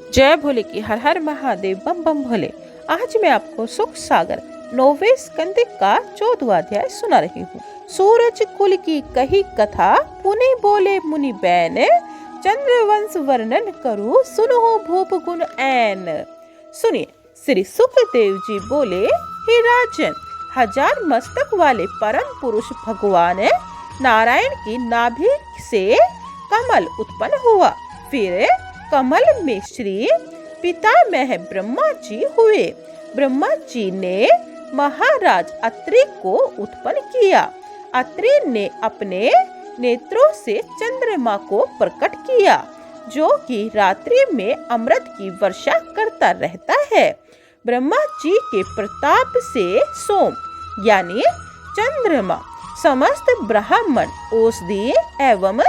जय भोले की हर हर महादेव बम बम भोले। आज मैं आपको सुख सागर 9वें स्कंद का 14वां अध्याय सुना रही हूँ। सूरज कुल की कही कथा, पुनि बोले मुनि बैन, चंद्रवंश वर्णन करूँ सुनो भूप गुण ऐन। सुनिए, श्री सुखदेव जी बोले, हे राजन, हजार मस्तक वाले परम पुरुष भगवान नारायण की नाभि से कमल उत्पन्न हुआ। फिर कमल में श्री पितामह ब्रह्मा जी हुए। ब्रह्मा जी ने महाराज अत्रि को उत्पन्न किया। अत्रि ने अपने नेत्रों से चंद्रमा को प्रकट किया, जो कि रात्रि में अमृत की वर्षा करता रहता है। ब्रह्मा जी के प्रताप से सोम यानी चंद्रमा समस्त ब्राह्मण, औषधि एवं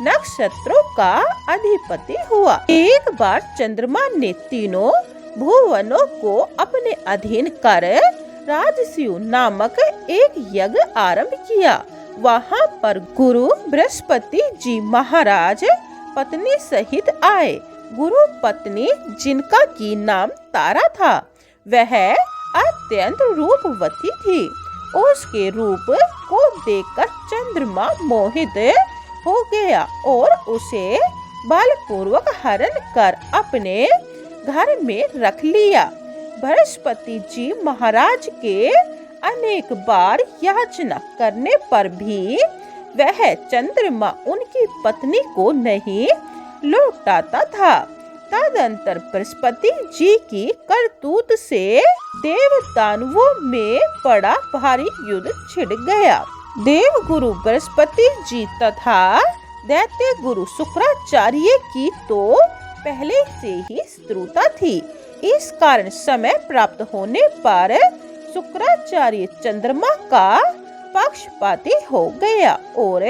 नक्षत्रों का अधिपति हुआ। एक बार चंद्रमा ने तीनों भुवनों को अपने अधीन कर राजस्यु नामक एक यज्ञ आरंभ किया। वहां पर गुरु बृहस्पति जी महाराज पत्नी सहित आए। गुरु पत्नी, जिनका की नाम तारा था, वह अत्यंत रूपवती थी। उसके रूप को देखकर चंद्रमा मोहित हो गया और उसे बलपूर्वक हरण कर अपने घर में रख लिया। बृहस्पति जी महाराज के अनेक बार याचना करने पर भी वह चंद्रमा उनकी पत्नी को नहीं लौटाता था। तदंतर बृहस्पति जी की करतूत से देव दानवों में बड़ा भारी युद्ध छिड़ गया। देव गुरु बृहस्पति जी तथा दैत्य गुरु शुक्राचार्य की तो पहले से ही शत्रुता थी। इस कारण समय प्राप्त होने पर शुक्राचार्य चंद्रमा का पक्षपाती हो गया और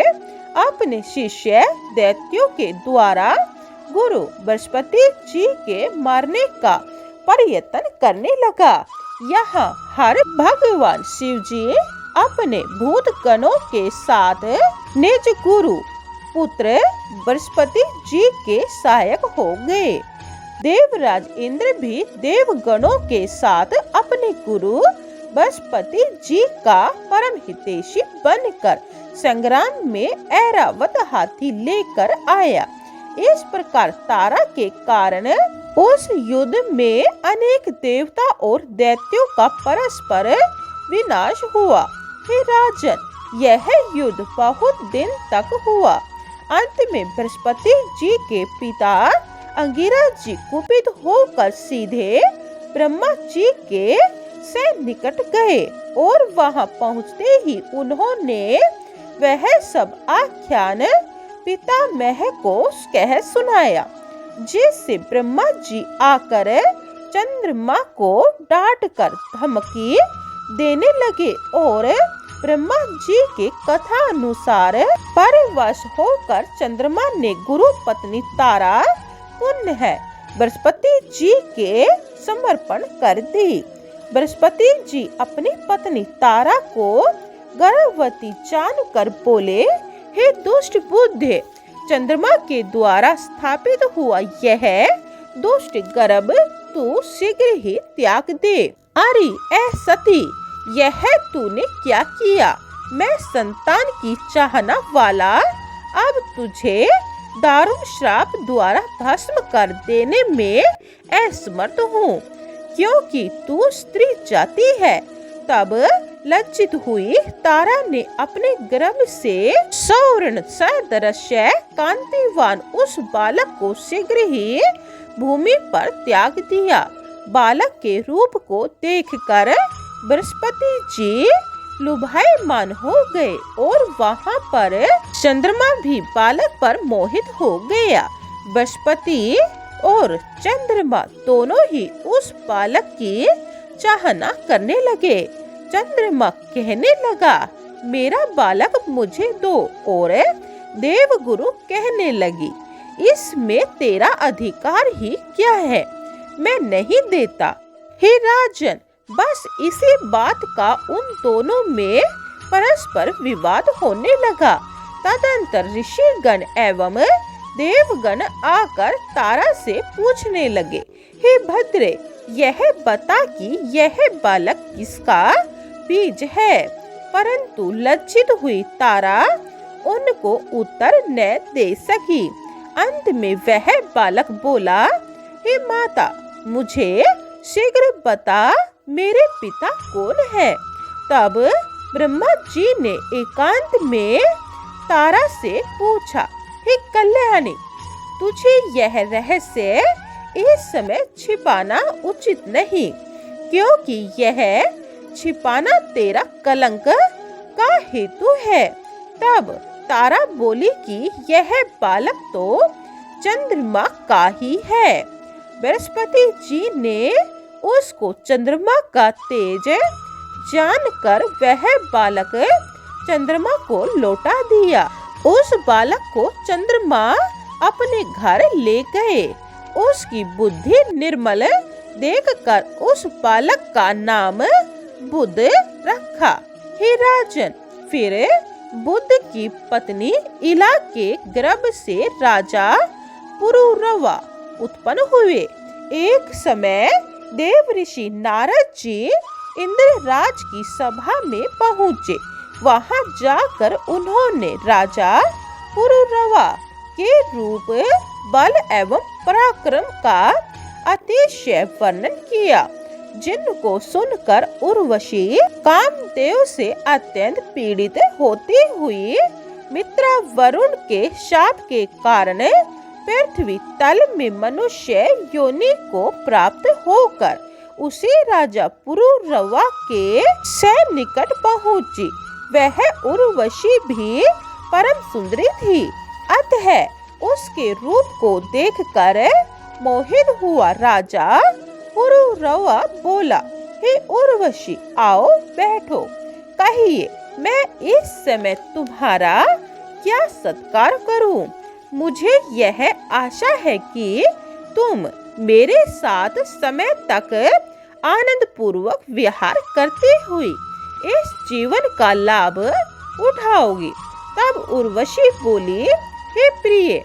अपने शिष्य दैत्यों के द्वारा गुरु बृहस्पति जी के मारने का प्रयत्न करने लगा। यहाँ हर भगवान शिव जी अपने भूत गणों के साथ निज गुरु पुत्र बृहस्पति जी के सहायक हो गए। देवराज इंद्र भी देवगणों के साथ अपने गुरु बृहस्पति जी का परम हितैषी बनकर संग्राम में ऐरावत हाथी लेकर आया। इस प्रकार तारा के कारण उस युद्ध में अनेक देवता और दैत्यों का परस्पर विनाश हुआ। हे राजन, यह युद्ध बहुत दिन तक हुआ। अंत में बृहस्पति जी के पिता अंगिरस जी कुपित होकर सीधे ब्रह्मा जी के से निकट गए और वहां पहुंचते ही उन्होंने वह सब आख्यान पितामह को कह सुनाया, जिससे ब्रह्मा जी आकर चंद्रमा को डांट कर धमकी देने लगे और ब्रह्मा जी के कथा अनुसार परवश होकर चंद्रमा ने गुरु पत्नी तारा पुनः बृहस्पति जी के समर्पण कर दी। बृहस्पति जी अपनी पत्नी तारा को गर्भवती जानकर बोले, हे दुष्ट बुद्धे, चंद्रमा के द्वारा स्थापित हुआ यह दुष्ट गर्भ तू शीघ्र ही त्याग दे। अरे ऐ सती, यह तूने क्या किया? मैं संतान की चाहना वाला अब तुझे दारुण श्राप द्वारा भस्म कर देने में असमर्थ हूँ, क्योंकि तू स्त्री जाति है। तब लज्जित हुई तारा ने अपने गर्भ से स्वर्ण सदृश कांतिवान उस बालक को शीघ्र ही भूमि पर त्याग दिया। बालक के रूप को देखकर बृहस्पति जी लुभायमान हो गए और वहां पर चंद्रमा भी बालक पर मोहित हो गया। बृहस्पति और चंद्रमा दोनों ही उस बालक की चाहना करने लगे। चंद्रमा कहने लगा, मेरा बालक मुझे दो, और देवगुरु कहने लगी, इसमें तेरा अधिकार ही क्या है, मैं नहीं देता। हे राजन, बस इसी बात का उन दोनों में परस्पर विवाद होने लगा। तदंतर ऋषिगण एवं देवगण आकर तारा से पूछने लगे, हे भद्रे, यह बता कि यह बालक किसका बीज है। परंतु लज्जित हुई तारा उनको उत्तर न दे सकी। अंत में वह बालक बोला, हे माता, मुझे शीघ्र बता, मेरे पिता कौन है। तब ब्रह्मा जी ने एकांत में तारा से पूछा, हे कल्याणी, तुझे यह रहस्य इस समय छिपाना उचित नहीं, क्योंकि यह छिपाना तेरा कलंक का हेतु है। तब तारा बोली कि यह बालक तो चंद्रमा का ही है। बृहस्पति जी ने उसको चंद्रमा का तेज जानकर वह बालक चंद्रमा को लौटा दिया। उस बालक को चंद्रमा अपने घर ले गए। उसकी बुद्धि निर्मल देखकर उस बालक का नाम बुध रखा। हे राजन, फिर बुध की पत्नी इला के गर्भ से राजा पुरुरवा उत्पन्न हुए। एक समय देव ऋषि नारद जी इंद्रराज की सभा में पहुँचे। वहां जाकर उन्होंने राजा पुरुरवा के रूप, बल एवं पराक्रम का अतिशय वर्णन किया, जिनको सुनकर उर्वशी कामदेव से अत्यंत पीड़ित होती हुई मित्रा वरुण के शाप के कारण पृथ्वी तल में मनुष्य योनि को प्राप्त होकर उसी राजा पुरुरवा के से निकट पहुंची। वह उर्वशी भी परम सुंदरी थी। अतः उसके रूप को देखकर मोहित हुआ राजा पुरुरवा बोला, हे उर्वशी, आओ बैठो। कहिए, मैं इस समय तुम्हारा क्या सत्कार करूं? मुझे यह आशा है कि तुम मेरे साथ समय तक आनंद पूर्वक विहार करते हुए इस जीवन का लाभ उठाओगी। तब उर्वशी बोली, हे प्रिय,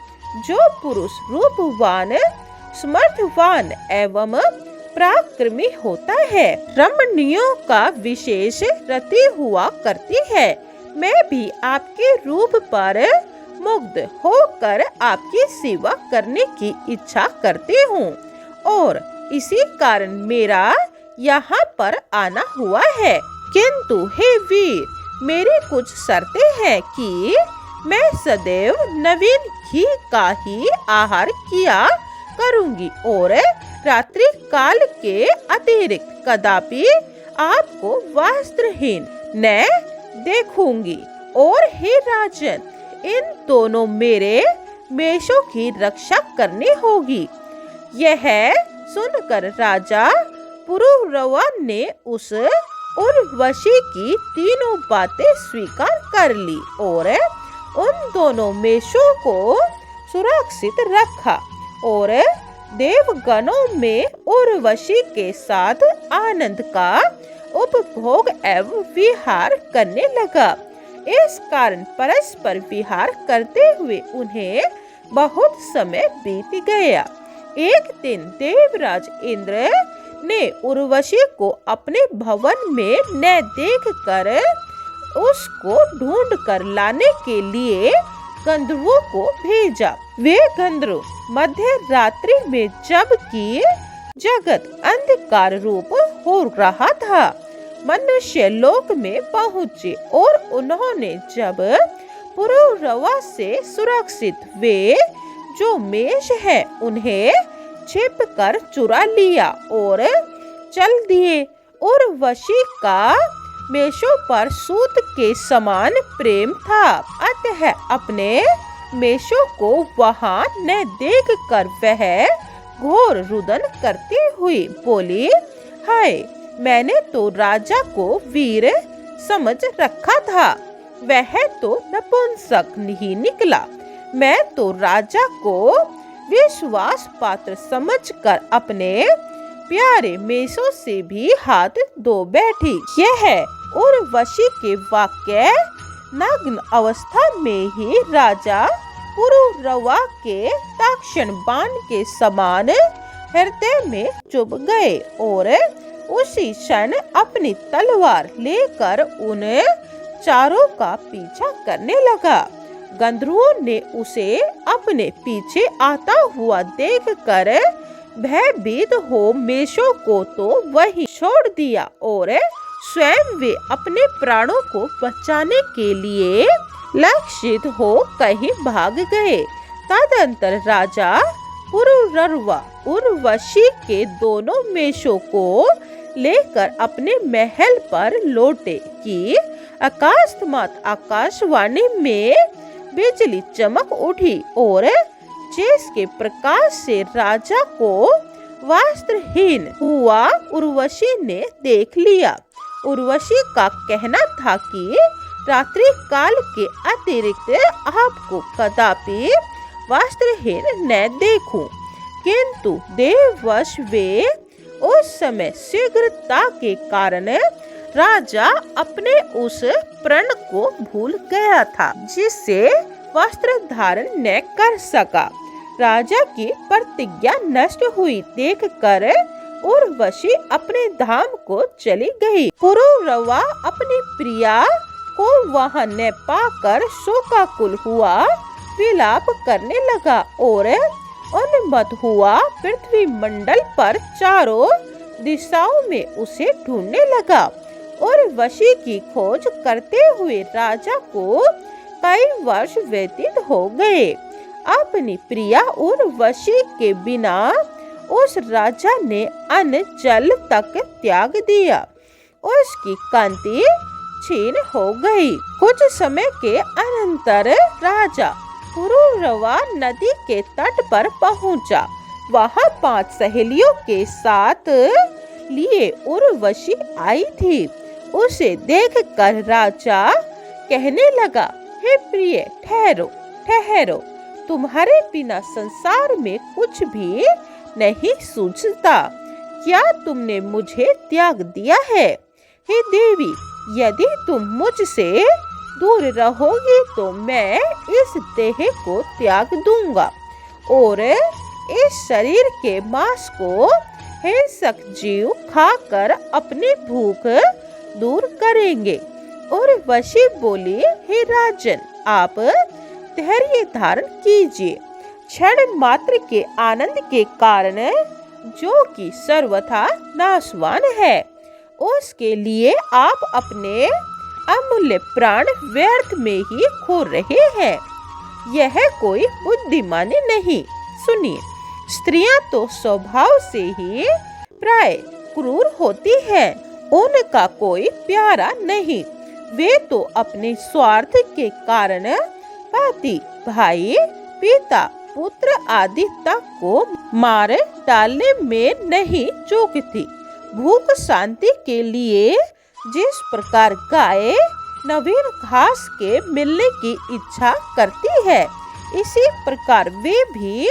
जो पुरुष रूपवान, समर्थवान एवं पराक्रमी होता है, रमणियों का विशेष रति हुआ करती है। मैं भी आपके रूप पर मुग्ध होकर आपकी सेवा करने की इच्छा करती हूँ और इसी कारण मेरा यहाँ पर आना हुआ है। किंतु हे वीर, मेरी कुछ शर्तें हैं कि मैं सदैव नवीन घी का ही आहार किया करूंगी और रात्रि काल के अतिरिक्त कदापि आपको वस्त्रहीन न देखूंगी। और हे राजन, इन दोनों मेरे मेषों की रक्षा करनी होगी। यह सुनकर राजा पुरुरवा ने उस उर्वशी की तीनों बातें स्वीकार कर ली और उन दोनों मेषों को सुरक्षित रखा और देवगणों में उर्वशी के साथ आनंद का उपभोग एवं विहार करने लगा। इस कारण परस्पर विहार करते हुए उन्हें बहुत समय बीत गया। एक दिन देवराज इंद्र ने उर्वशी को अपने भवन में न देखकर उसको ढूंढ कर लाने के लिए गंधर्वों को भेजा। वे गंधर्व मध्य रात्रि में जबकि जगत अंधकार रूप हो रहा था, मनुष्य लोक में पहुँचे और उन्होंने जब पुरुरवा से सुरक्षित वे जो मेष है उन्हें छिप कर चुरा लिया और चल दिए। उर्वशी का मेषों पर सूत के समान प्रेम था, अतः अपने मेषों को वहां न देख कर वह घोर रुदन करती हुई बोली, हाय, मैंने तो राजा को वीर समझ रखा था, वह तो नपुंसक ही निकला। मैं तो राजा को विश्वास पात्र समझकर अपने प्यारे मेषों से भी हाथ धो बैठी। यह उर्वशी के वाक्य नग्न अवस्था में ही राजा पुरुरवा के तीक्ष्ण बाण के समान हृदय में चुभ गए और उसी क्षण अपनी तलवार लेकर उन चारों का पीछा करने लगा। गंधर्वों ने उसे अपने पीछे आता हुआ देखकर भयभीत हो मेषों को तो वहीं छोड़ दिया और स्वयं वे अपने प्राणों को बचाने के लिए लक्षित हो कहीं भाग गए। तदंतर राजा पुरुरवा उर्वशी के दोनों मेषों को लेकर अपने महल पर लौटे कि अकस्मात आकाशवाणी में बिजली चमक उठी और जिसके प्रकाश से राजा को वस्त्रहीन हुआ उर्वशी ने देख लिया। उर्वशी का कहना था कि रात्रि काल के अतिरिक्त आपको कदापि वस्त्रहीन न देखूं, किंतु देववश वे उस समय शीघ्रता के कारण राजा अपने उस प्रण को भूल गया था जिससे वस्त्र धारण न कर सका। राजा की प्रतिज्ञा नष्ट हुई देखकर उर्वशी अपने धाम को चली गई। पुरुरवा अपनी प्रिया को वहां न पाकर शोकाकुल हुआ, विलाप करने लगा और उन्मत्त हुआ पृथ्वी मंडल पर चारों दिशाओं में उसे ढूंढने लगा। उर्वशी की खोज करते हुए राजा को कई वर्ष व्यतीत हो गए। अपनी प्रिया उर्वशी के बिना उस राजा ने अन्न जल तक त्याग दिया। उसकी कांति क्षीण हो गई। कुछ समय के अनंतर राजा पुरुरवा नदी के तट पर पहुंचा। वहां 5 सहेलियों के साथ लिए उर्वशी आई थी। उसे देखकर राजा कहने लगा, हे प्रिय, ठहरो ठहरो, तुम्हारे बिना संसार में कुछ भी नहीं सूझता। क्या तुमने मुझे त्याग दिया है? हे देवी, यदि तुम मुझसे दूर रहोगी तो मैं इस देह को त्याग दूंगा और इस शरीर के मांस को हिंसक जीव खाकर अपनी भूख दूर करेंगे। और वशी बोली, हे राजन, आप धैर्य धारण कीजिए। क्षण मात्र के आनंद के कारण जो कि सर्वथा नाशवान है, उसके लिए आप अपने अमूल्य प्राण व्यर्थ में ही खो रहे हैं। यह कोई बुद्धिमानी नहीं। सुनिए, स्त्रियां तो स्वभाव से ही प्राय क्रूर होती हैं। उनका कोई प्यारा नहीं। वे तो अपने स्वार्थ के कारण पति, भाई, पिता, पुत्र आदि तक को मार डालने में नहीं चूकती। भूख शांति के लिए जिस प्रकार गाय नवीन घास के मिलने की इच्छा करती है, इसी प्रकार वे भी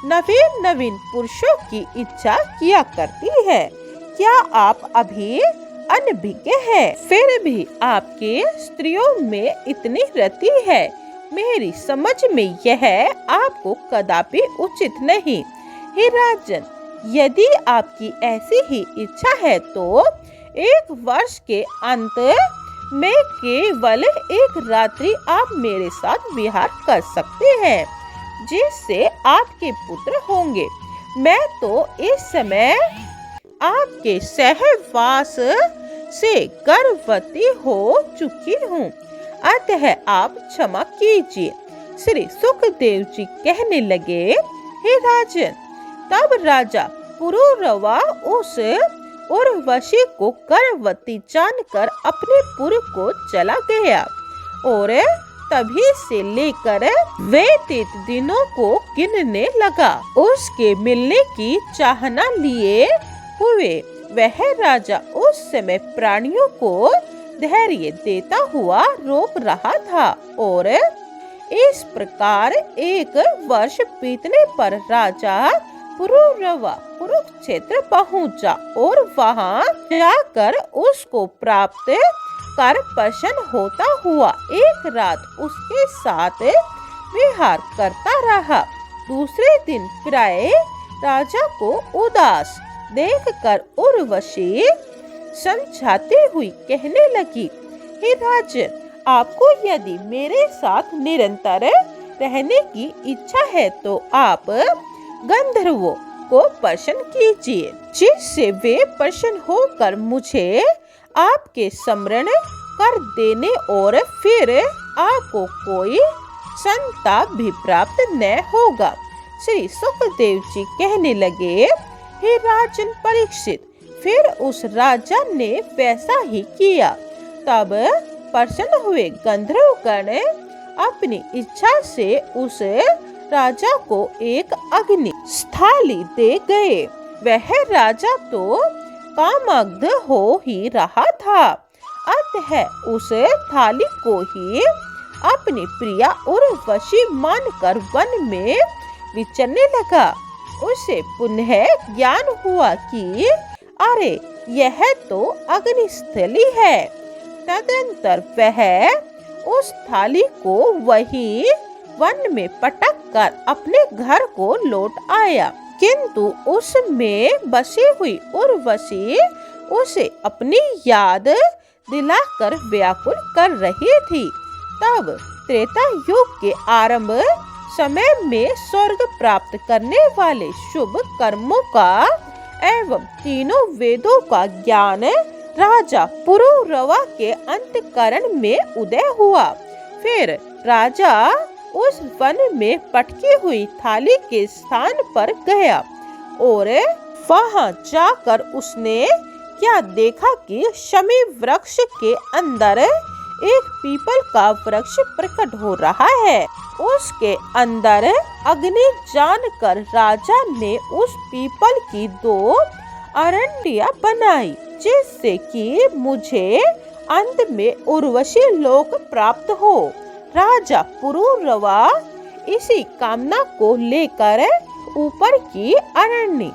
नवीन नवीन पुरुषों की इच्छा किया करती है। क्या आप अभी अनभिज्ञ हैं? फिर भी आपके स्त्रियों में इतनी रति है। मेरी समझ में यह आपको कदापि उचित नहीं। हे राजन, यदि आपकी ऐसी ही इच्छा है तो 1 वर्ष के अंत में केवल 1 रात्रि आप मेरे साथ विहार कर सकते हैं, जिससे आपके पुत्र होंगे। मैं तो इस समय आपके सहवास से गर्भवती हो चुकी हूँ, अतः आप क्षमा कीजिए। श्री सुखदेव जी कहने लगे, हे राजन, तब राजा पुरुरवा उस उर्वशी को गर्भवती जानकर अपने पुर को चला गया और तभी से लेकर व्यतीत दिनों को गिनने लगा। उसके मिलने की चाहना लिए हुए वह राजा उस समय प्राणियों को धैर्य देता हुआ रोक रहा था और इस प्रकार 1 वर्ष बीतने पर राजा पुरुरवा कुरुक्षेत्र पहुंचा और वहां जाकर उसको प्राप्त कर प्रसन्न होता हुआ एक रात उसके साथ विहार करता रहा। दूसरे दिन प्राय राजा को उदास देखकर उर्वशी समझाती हुई कहने लगी, हे राजन, आपको यदि मेरे साथ निरंतर रहने की इच्छा है तो आप गंधर्वों को प्रसन्न कीजिए, जिससे वे प्रसन्न होकर मुझे आपके स्मरण कर देने और फिर आपको कोई संताप भी प्राप्त न होगा। श्री सुखदेव जी कहने लगे, हे राजन परीक्षित, फिर उस राजा ने वैसा ही किया। तब प्रसन्न हुए गंधर्वगण अपनी इच्छा से उस राजा को एक अग्नि स्थाली दे गए। वह राजा तो कामग्ध हो ही रहा था, अतः उस थाली को ही अपनी प्रिया उर्वशी मानकर वन में विचरने लगा। उसे पुनः ज्ञान हुआ कि अरे यह तो अग्निस्थली है। तदंतर वह उस थाली को वहीं वन में पटक कर अपने घर को लौट आया, किंतु उसमें बसी हुई उर्वशी उसे अपनी याद दिलाकर व्याकुल कर रही थी। तब त्रेता युग के आरंभ समय में स्वर्ग प्राप्त करने वाले शुभ कर्मों का एवं तीनों वेदों का ज्ञान राजा पुरुरवा के अंतःकरण में उदय हुआ। फिर राजा उस वन में पटकी हुई थाली के स्थान पर गया और वहां जाकर उसने क्या देखा कि शमी वृक्ष के अंदर एक पीपल का वृक्ष प्रकट हो रहा है। उसके अंदर अग्नि जानकर राजा ने उस पीपल की 2 अरंडियां बनाई, जिससे कि मुझे अंत में उर्वशी लोक प्राप्त हो। राजा पुरुरवा इसी कामना को लेकर ऊपर की अरण्य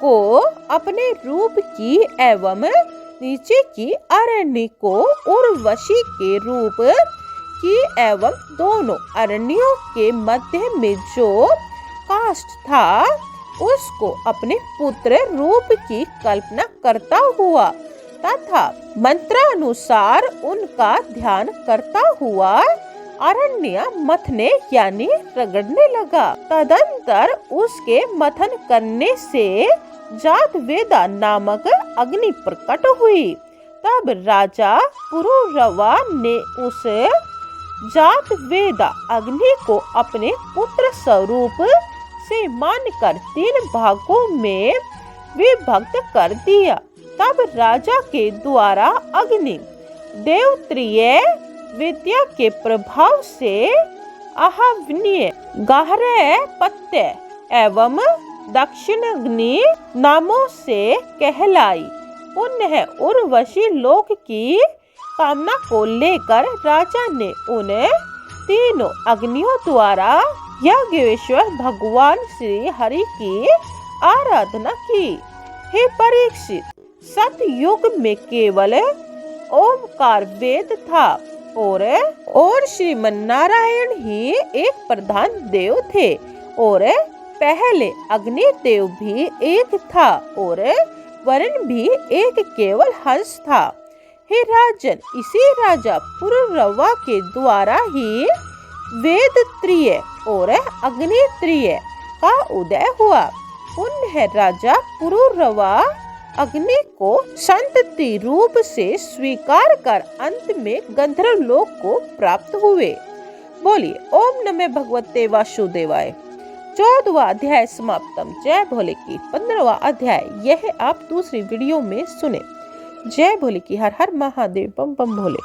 को अपने रूप की एवं नीचे की अरण्य को उर्वशी के रूप की एवं दोनों अरण्यों के मध्य में जो काष्ठ था उसको अपने पुत्र रूप की कल्पना करता हुआ तथा मंत्रानुसार उनका ध्यान करता हुआ अरण्य मथने यानी रगड़ने लगा। तदंतर उसके मथन करने से जातवेदा नामक अग्नि प्रकट हुई। तब राजा पुरुरवा ने उस जातवेदा अग्नि को अपने पुत्र स्वरूप से मानकर 3 भागों में विभक्त कर दिया। तब राजा के द्वारा अग्नि देवत्रीय विद्या के प्रभाव से आहवनीय, गहरे पत्ते एवं दक्षिणाग्नि नामों से कहलाई। पुनः उर्वशी लोक की कामना को लेकर राजा ने उन तीनों अग्नियों द्वारा याज्ञवेश्वर भगवान श्री हरि की आराधना की। हे परीक्षित, सतयुग में केवल ओमकार वेद था और श्रीमन्नारायण ही एक प्रधान देव थे और पहले अग्निदेव भी एक था और वरुण भी एक केवल हंस था। हे राजन, इसी राजा पुरुरवा के द्वारा ही वेदत्रिय और अग्नित्रिय का उदय हुआ। पुनः राजा पुरुरवा अग्नि को संतति रूप से स्वीकार कर अंत में गंधर्व लोक को प्राप्त हुए। बोलिए ओम नमः भगवते वासुदेवाय। 14वां अध्याय समाप्तम। जय भोले की 15वां अध्याय यह आप दूसरी वीडियो में सुने। जय भोले की हर हर महादेव बम बम भोले।